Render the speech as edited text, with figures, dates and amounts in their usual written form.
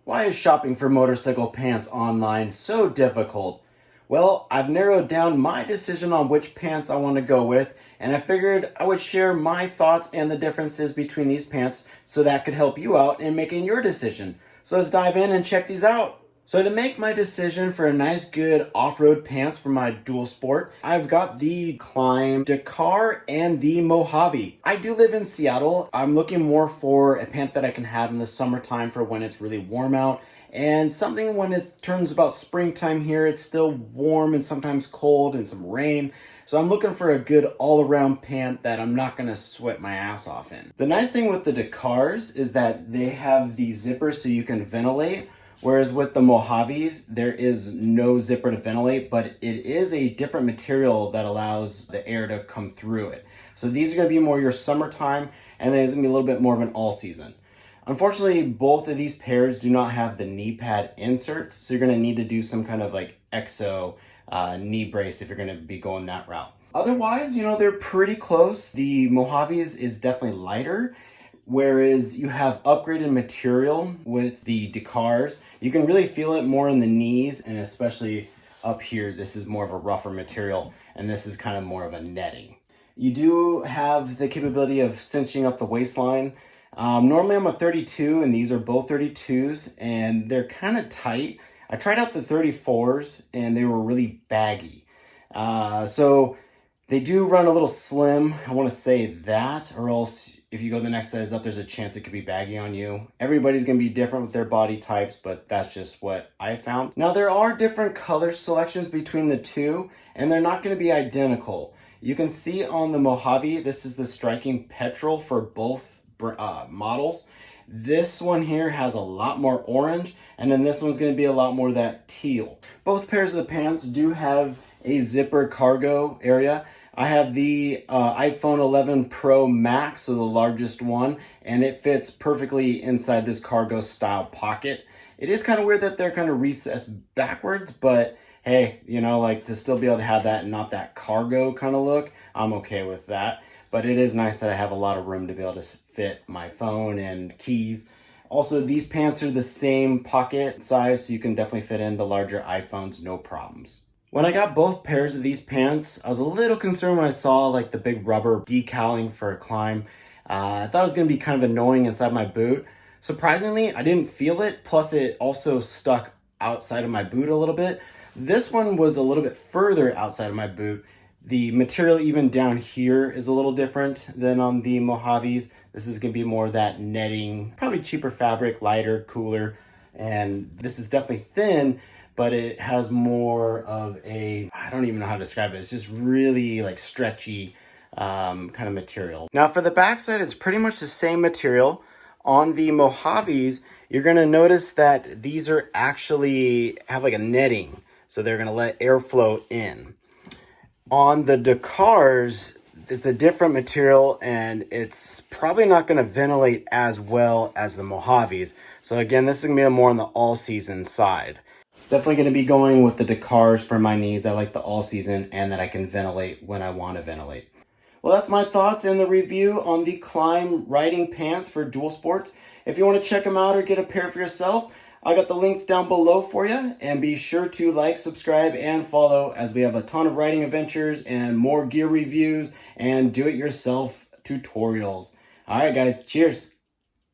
Why is shopping for motorcycle pants online so difficult? Well, I've narrowed down my decision on which pants I want to go with, and I figured I would share my thoughts and the differences between these pants so that could help you out in making your decision. So let's dive in and check these out. So to make my decision for a nice good off-road pants for my dual sport, I've got the Klim, Dakar, and the Mojave. I do live in Seattle. I'm looking more for a pant that I can have in the summertime for when it's really warm out, and something when it turns about springtime here, it's still warm and sometimes cold and some rain. So I'm looking for a good all-around pant that I'm not gonna sweat my ass off in. The nice thing with the Dakars is that they have the zipper so you can ventilate. Whereas with the Mojaves, there is no zipper to ventilate, but it is a different material that allows the air to come through it. So these are gonna be more your summertime, and then it's gonna be a little bit more of an all season. Unfortunately, both of these pairs do not have the knee pad inserts, so you're gonna need to do some kind of like exo knee brace if you're gonna be going that route. Otherwise, they're pretty close. The Mojaves is definitely lighter, whereas you have upgraded material with the Dakars. You can really feel it more in the knees, and especially up here, this is more of a rougher material, and this is kind of more of a netting. You do have the capability of cinching up the waistline. Normally I'm a 32, and these are both 32s, and they're kind of tight. I tried out the 34s, and they were really baggy. So they do run a little slim. I want to say that, or else if you go the next size up, there's a chance it could be baggy on you. Everybody's going to be different with their body types, but that's just what I found. Now, there are different color selections between the two, and they're not going to be identical. You can see on the Mojave, this is the striking petrol for both models. This one here has a lot more orange, and then this one's going to be a lot more that teal. Both pairs of the pants do have a zipper cargo area. I have the iPhone 11 Pro Max, so the largest one, and it fits perfectly inside this cargo style pocket. It is kind of weird that they're kind of recessed backwards, but hey, like to still be able to have that and not that cargo kind of look, I'm okay with that. But it is nice that I have a lot of room to be able to fit my phone and keys. Also, these pants are the same pocket size, so you can definitely fit in the larger iPhones, no problems. When I got both pairs of these pants, I was a little concerned when I saw like the big rubber decaling for a Klim. I thought it was going to be kind of annoying inside my boot. Surprisingly, I didn't feel it. Plus, it also stuck outside of my boot a little bit. This one was a little bit further outside of my boot. The material even down here is a little different than on the Mojaves. This is going to be more of that netting, probably cheaper fabric, lighter, cooler. And this is definitely thin, but it has more of a, I don't even know how to describe it. It's just really like stretchy kind of material. Now for the backside, it's pretty much the same material. On the Mojaves, you're gonna notice that these are actually have like a netting. So they're gonna let airflow in. On the Dakars, it's a different material, and it's probably not gonna ventilate as well as the Mojaves. So again, this is gonna be more on the all season side. Definitely going to be going with the Dakars for my needs. I like the all season and that I can ventilate when I want to ventilate. Well, that's my thoughts and the review on the Klim riding pants for dual sports. If you want to check them out or get a pair for yourself, I got the links down below for you. And be sure to like, subscribe, and follow, as we have a ton of riding adventures and more gear reviews and do-it-yourself tutorials. All right, guys. Cheers.